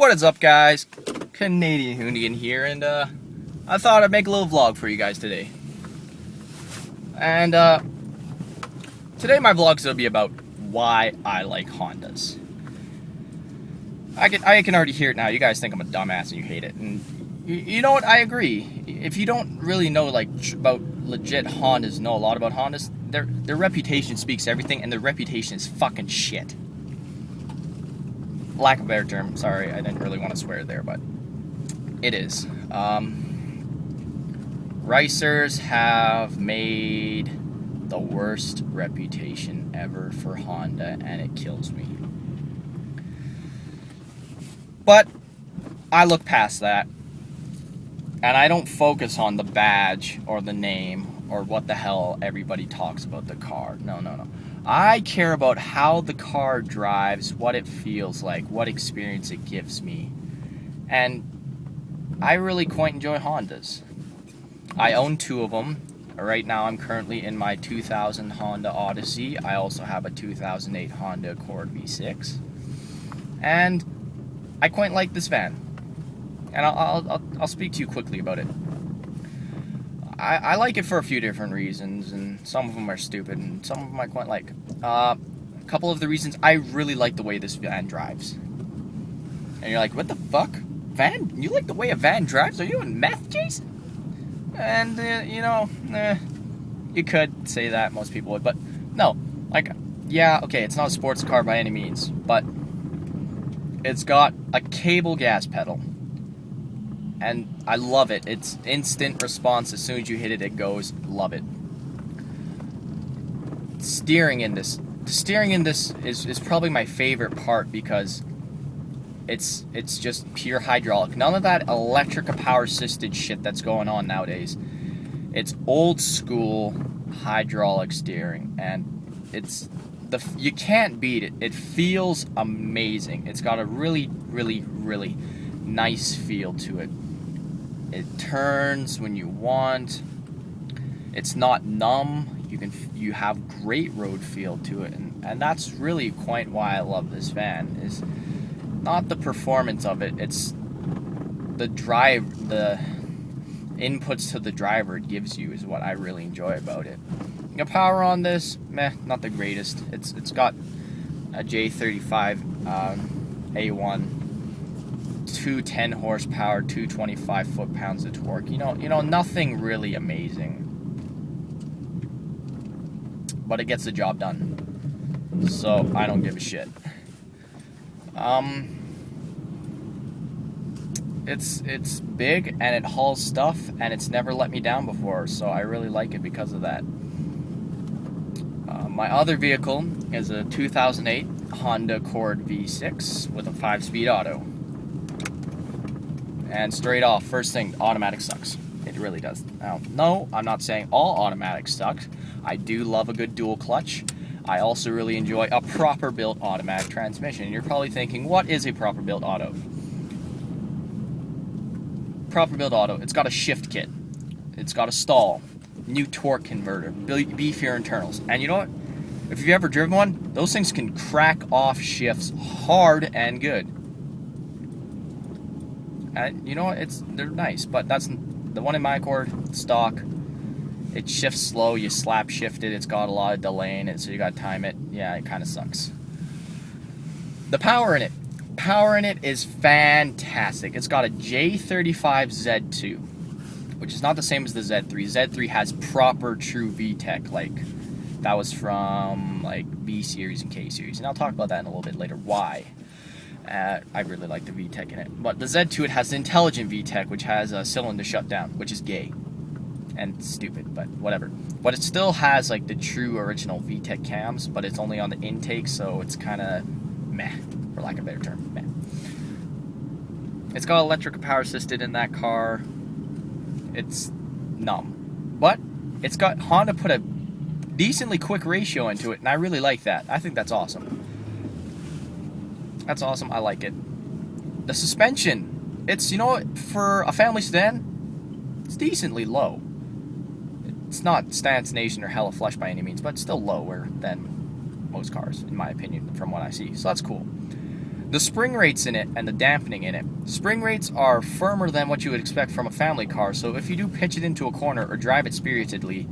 What is up, guys? Canadian Hoonigan here, and I thought I'd make a little vlog for you guys today. And today my vlog's gonna be about why I like Hondas. I can already hear it now. You guys think I'm a dumbass and you hate it, and you know what? I agree. If you don't really know about legit Hondas, know a lot about Hondas, their reputation speaks everything, and their reputation is fucking shit. Lack of a better term. Sorry, I didn't really want to swear there, but it is. Ricers have made the worst reputation ever for Honda, and it kills me. But I look past that, and I don't focus on the badge or the name or what the hell everybody talks about the car. No. I care about how the car drives, what it feels like, what experience it gives me. And I really quite enjoy Hondas. I own two of them. Right now I'm currently in my 2000 Honda Odyssey. I also have a 2008 Honda Accord V6. And I quite like this van. And I'll speak to you quickly about it. I like it for a few different reasons, and some of them are stupid, and some of them I quite like. A couple of the reasons: I really like the way this van drives. And you're like, what the fuck? Van? You like the way a van drives? Are you in meth, Jason? And, you could say that, most people would, but no. Like, yeah, okay, it's not a sports car by any means, but it's got a cable gas pedal. And I love it. It's instant response. As soon as you hit it, it goes. Love it. Steering in this is probably my favorite part because it's just pure hydraulic. None of that electric power assisted shit that's going on nowadays. It's old school hydraulic steering, and you can't beat it. It feels amazing. It's got a really, really, really nice feel to it. It turns when you want. It's not numb. You have great road feel to it, and that's really quite why I love this van. Is not the performance of it. It's the inputs to the driver it gives you is what I really enjoy about it. The power on this, meh, not the greatest. It's got a J35 A1. 210 horsepower, 225 foot-pounds of torque. You know, nothing really amazing, but it gets the job done. So I don't give a shit. It's big and it hauls stuff, and it's never let me down before. So I really like it because of that. My other vehicle is a 2008 Honda Accord V6 with a 5-speed auto. And straight off, first thing, automatic sucks. It really does. Now, no, I'm not saying all automatics suck. I do love a good dual clutch. I also really enjoy a proper built automatic transmission. And you're probably thinking, what is a proper built auto? Proper built auto, it's got a shift kit. It's got a stall, new torque converter, beefier internals. And you know what? If you've ever driven one, those things can crack off shifts hard and good. And you know what? They're nice, but that's the one in my Accord stock. It shifts slow. You slap shift it. It's got a lot of delay in it, so you got to time it. Yeah, it kind of sucks. The power in it is fantastic. It's got a J35 Z2, which is not the same as the Z3. Z3 has proper true VTEC, like that was from like B series and K series, and I'll talk about that in a little bit later. Why? I really like the VTEC in it. But the Z2, it has the intelligent VTEC, which has a cylinder shutdown, which is gay and stupid, but whatever. But it still has like the true original VTEC cams, but it's only on the intake, so it's kind of meh, for lack of a better term, meh. It's got electric power assisted in that car. It's numb. But it's got Honda put a decently quick ratio into it, and I really like that. I think that's awesome. That's awesome. I like it. The suspension, it's, for a family sedan, it's decently low. It's not Stance Nation or Hella Flush by any means, but it's still lower than most cars, in my opinion, from what I see. So that's cool. The spring rates in it and the dampening in it. Spring rates are firmer than what you would expect from a family car, so if you do pitch it into a corner or drive it spiritedly,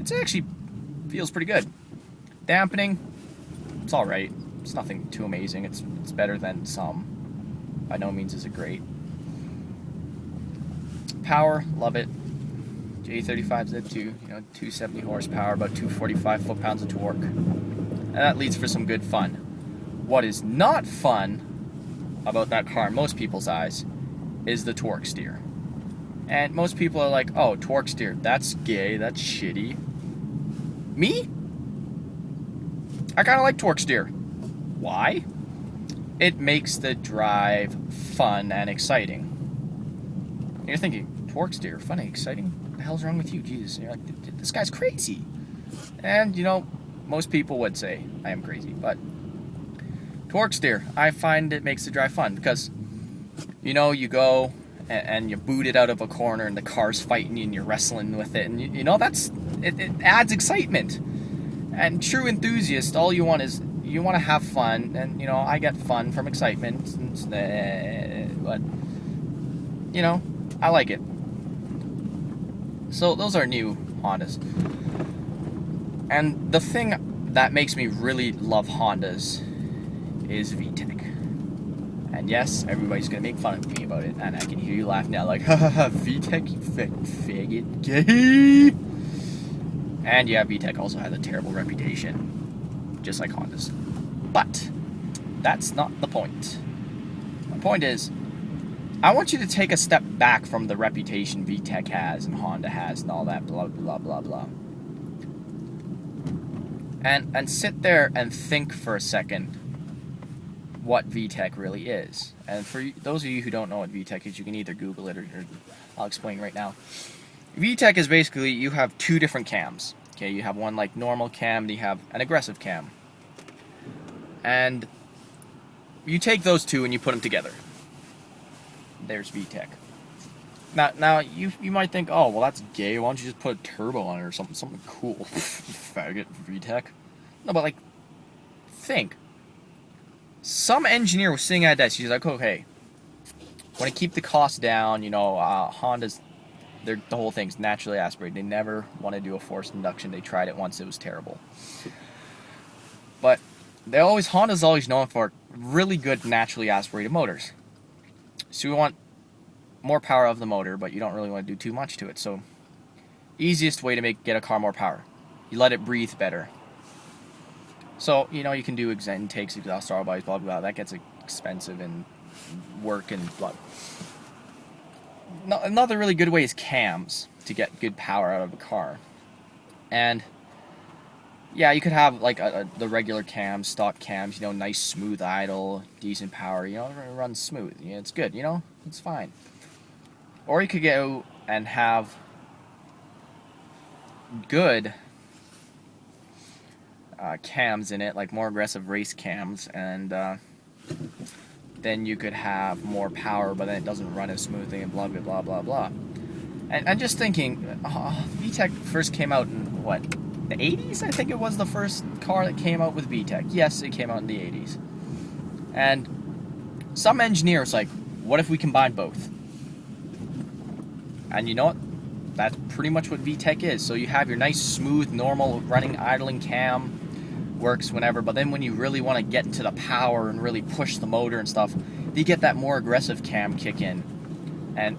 it actually feels pretty good. Dampening, it's alright. It's nothing too amazing. It's better than some. By no means is it great. Power, love it. J35Z2, 270 horsepower, about 245 foot-pounds of torque. And that leads for some good fun. What is not fun about that car in most people's eyes is the torque steer. And most people are like, oh, torque steer, that's gay, that's shitty. Me? I kind of like torque steer. Why? It makes the drive fun and exciting. And you're thinking, torque steer, fun and exciting? What the hell's wrong with you? Jesus, and you're like, this guy's crazy. And, most people would say I am crazy, but torque steer, I find it makes the drive fun because, you go and you boot it out of a corner and the car's fighting you and you're wrestling with it, and it adds excitement. And true enthusiast, all you want is you want to have fun, and I get fun from excitement, but I like it. So those are new Hondas. And the thing that makes me really love Hondas is VTEC. And yes, everybody's gonna make fun of me about it, and I can hear you laugh now, like, ha ha ha, VTEC, you faggot, gay. And yeah, VTEC also has a terrible reputation, just like Hondas. But that's not the point. My point is, I want you to take a step back from the reputation VTEC has and Honda has and all that blah blah blah blah. And sit there and think for a second what VTEC really is. And for those of you who don't know what VTEC is, you can either Google it or I'll explain right now. VTEC is basically, you have two different cams. Okay, you have one like normal cam, and you have an aggressive cam. And you take those two and you put them together. There's VTEC. Now you might think, oh, well, that's gay. Why don't you just put a turbo on it or something cool? Faggot, VTEC. No, but think. Some engineer was sitting at a desk. He's like, okay, want to keep the cost down. Honda's, the whole thing's naturally aspirated. They never want to do a forced induction. They tried it once. It was terrible. But Honda's always known for really good naturally aspirated motors. So we want more power of the motor, but you don't really want to do too much to it. So, easiest way to get a car more power, you let it breathe better. So, you can do intakes, exhaust throttle bodies, blah, blah, blah. That gets expensive and work and blah. Another really good way is cams to get good power out of a car. And, yeah, you could have, the regular cams, stock cams, nice, smooth idle, decent power, it runs smooth. It's good, it's fine. Or you could go and have good cams in it, like more aggressive race cams, and then you could have more power, but then it doesn't run as smoothly and blah, blah, blah, blah, blah. And I'm just thinking, VTEC first came out in, what, the 80s? I think it was the first car that came out with VTEC. Yes, it came out in the 80s. And some engineers like, what if we combine both? And you know what? That's pretty much what VTEC is. So you have your nice, smooth, normal, running, idling cam, works whenever, but then when you really want to get into the power and really push the motor and stuff, you get that more aggressive cam kick in. And,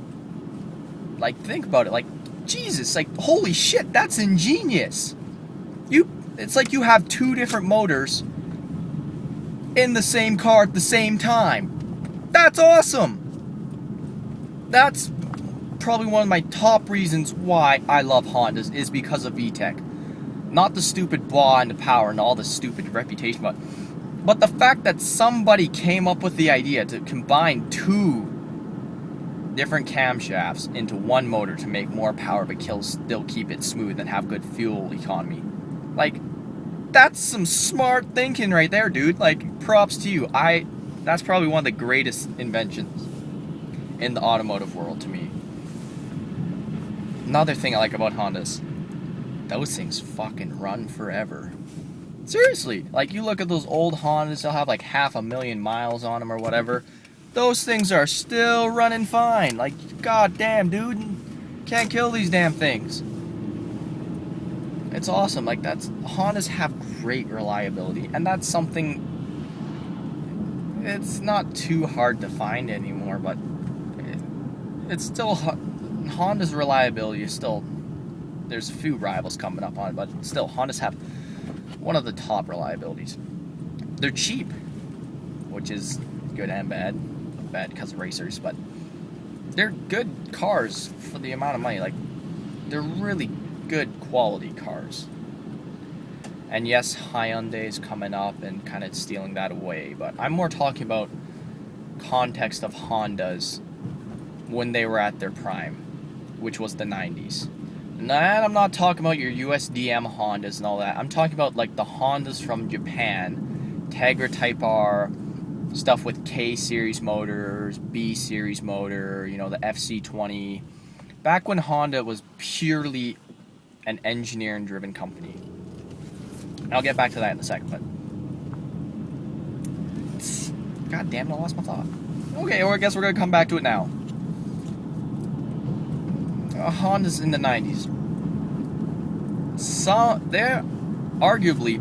think about it, Jesus, holy shit, that's ingenious. It's like you have two different motors in the same car at the same time. That's awesome. That's probably one of my top reasons why I love Hondas is because of VTEC. Not the stupid blah and the power and all the stupid reputation, but the fact that somebody came up with the idea to combine two different camshafts into one motor to make more power but still keep it smooth and have good fuel economy. That's some smart thinking right there, dude. Props to you. That's probably one of the greatest inventions in the automotive world to me. Another thing I like about Hondas, those things fucking run forever. Seriously, like you look at those old Hondas, they'll have like 500,000 miles on them or whatever. Those things are still running fine. Like, goddamn, dude, can't kill these damn things. It's awesome. Like, Hondas have great reliability, and that's something. It's not too hard to find anymore, but it's still Honda's reliability is still. There's a few rivals coming up on it, but still, Hondas have one of the top reliabilities. They're cheap, which is good and bad. Bad because of racers, but they're good cars for the amount of money. Like, they're really good quality cars. And yes, Hyundai's coming up and kind of stealing that away, but I'm more talking about context of Hondas when they were at their prime, which was the 90s. And I'm not talking about your USDM Hondas and all that. I'm talking about like the Hondas from Japan, Tegra Type R, stuff with K series motors, B series motor, you know, the FC20. Back when Honda was purely an engineering driven company. And I'll get back to that in a second, but god damn it, I lost my thought. Okay, well, I guess we're gonna come back to it now. Hondas in the 90s. So they're arguably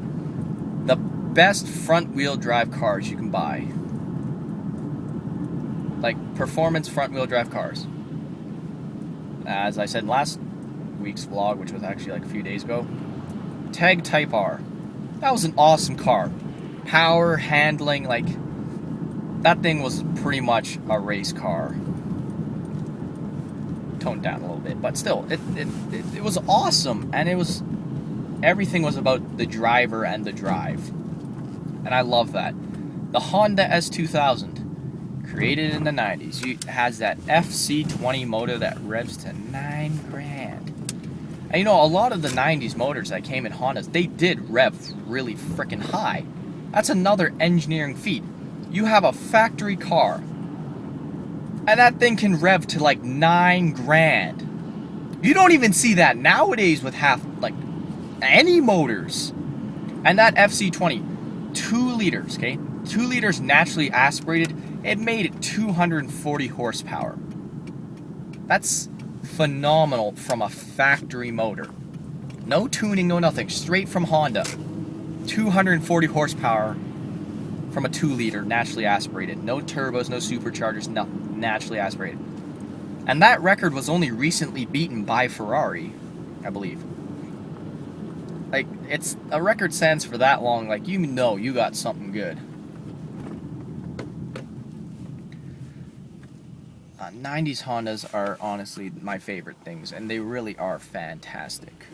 the best front wheel drive cars you can buy. Like performance front wheel drive cars. As I said in last week's vlog, which was actually like a few days ago, Teg Type R. That was an awesome car. Power, handling, like that thing was pretty much a race car. Toned down a little bit, but still, it was awesome, and everything was about the driver and the drive, and I love that. The Honda S2000, created in the 90s, has that FC20 motor that revs to $9,000. And you know, a lot of the 90s motors that came in Hondas, they did rev really freaking high. That's another engineering feat. You have a factory car, and that thing can rev to like $9,000. You don't even see that nowadays with any motors. And that FC20, 2 liters, okay? 2 liters naturally aspirated, it made it 240 horsepower. That's phenomenal from a factory motor. No tuning, no nothing, straight from Honda. 240 horsepower from a 2 liter naturally aspirated. No turbos, no superchargers, nothing. Naturally aspirated. And that record was only recently beaten by Ferrari, I believe. Like, it's a record stands for that long, like, you know you got something good. 90s Hondas are honestly my favorite things, and they really are fantastic.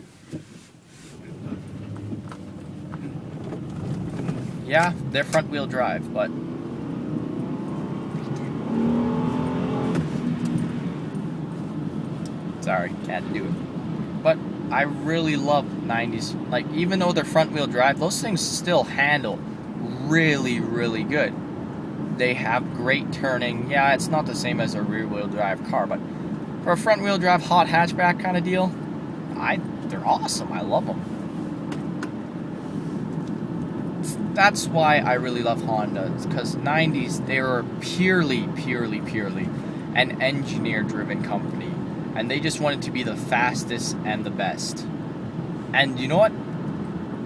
Yeah, they're front wheel drive, but sorry, had to do it. But I really love 90s. Like, even though they're front wheel drive, those things still handle really, really good. They have great turning. Yeah, it's not the same as a rear wheel drive car, but for a front wheel drive hot hatchback kind of deal, they're awesome. I love them. That's why I really love Hondas, because 90s, they were purely an engineer-driven company. And they just wanted to be the fastest and the best. And you know what?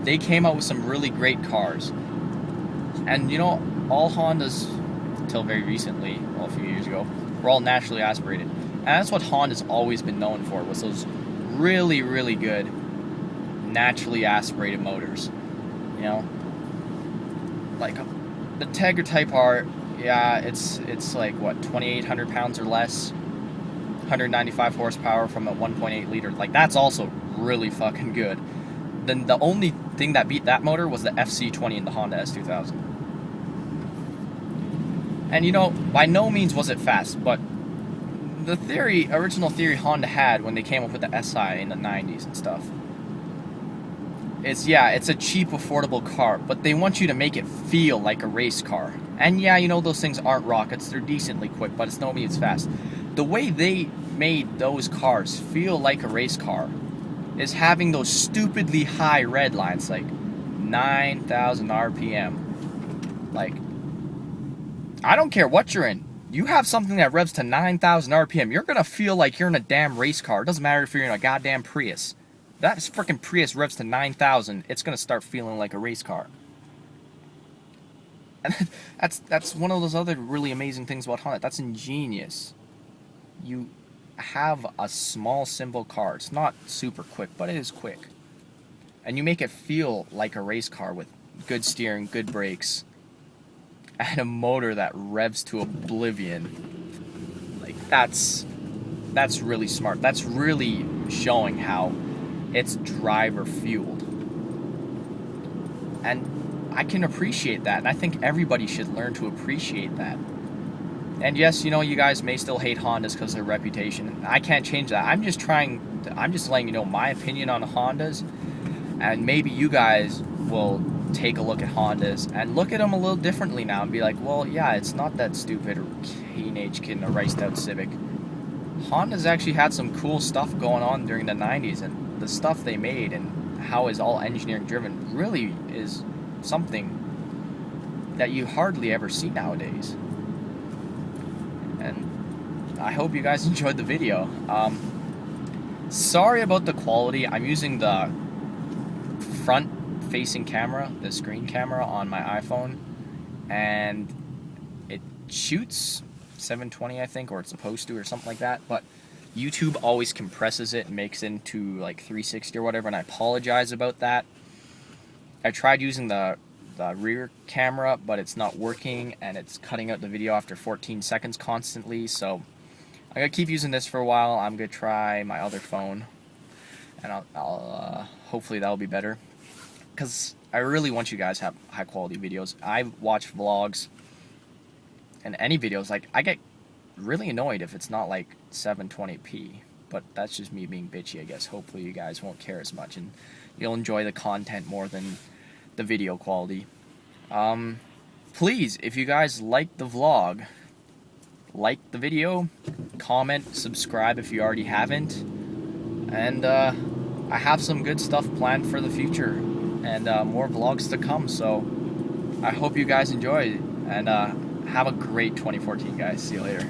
They came out with some really great cars. And you know, all Hondas, until very recently, well, a few years ago, were all naturally aspirated. And that's what Honda's always been known for, was those really, really good naturally aspirated motors. You know? Like, the Tegra Type R, yeah, it's like, what, 2,800 pounds or less? 195 horsepower from a 1.8 liter. Like, that's also really fucking good. Then the only thing that beat that motor was the FC20 in the Honda S2000. And you know, by no means was it fast, but the original theory Honda had when they came up with the SI in the 90s and stuff, is, yeah, it's a cheap, affordable car, but they want you to make it feel like a race car. And yeah, you know, those things aren't rockets, they're decently quick, but it's no means fast. The way they made those cars feel like a race car is having those stupidly high red lines, like 9,000 RPM. Like, I don't care what you're in. You have something that revs to 9,000 RPM, you're gonna feel like you're in a damn race car. It doesn't matter if you're in a goddamn Prius. That freaking Prius revs to 9,000, it's gonna start feeling like a race car. And that's one of those other really amazing things about Honda. That's ingenious. You have a small, simple car. It's not super quick, but it is quick. And you make it feel like a race car with good steering, good brakes, and a motor that revs to oblivion. Like, that's really smart. That's really showing how it's driver fueled. And I can appreciate that, and I think everybody should learn to appreciate that. And yes, you know, you guys may still hate Hondas because of their reputation. I can't change that. I'm just letting you know my opinion on Hondas, and maybe you guys will take a look at Hondas and look at them a little differently now and be like, well, yeah, it's not that stupid teenage kid in a riced out Civic. Honda's actually had some cool stuff going on during the 90s, and the stuff they made and how is all engineering driven really is something that you hardly ever see nowadays. And I hope you guys enjoyed the video. Sorry about the quality. I'm using the front facing camera, the screen camera on my iPhone, and it shoots 720, I think, or it's supposed to, or something like that, but YouTube always compresses it and makes it into like 360 or whatever, and I apologize about that. I tried using the rear camera, but it's not working, and it's cutting out the video after 14 seconds constantly, so I'm gonna keep using this for a while. I'm gonna try my other phone, and I'll hopefully that'll be better, because I really want you guys to have high quality videos. I watch vlogs and any videos, like, I get really annoyed if it's not like 720p, but that's just me being bitchy, I guess. Hopefully you guys won't care as much, and you'll enjoy the content more than the video quality. Please, if you guys like the vlog, like the video, comment, subscribe if you already haven't, and I have some good stuff planned for the future, and more vlogs to come, so I hope you guys enjoy, and have a great 2014, guys. See you later.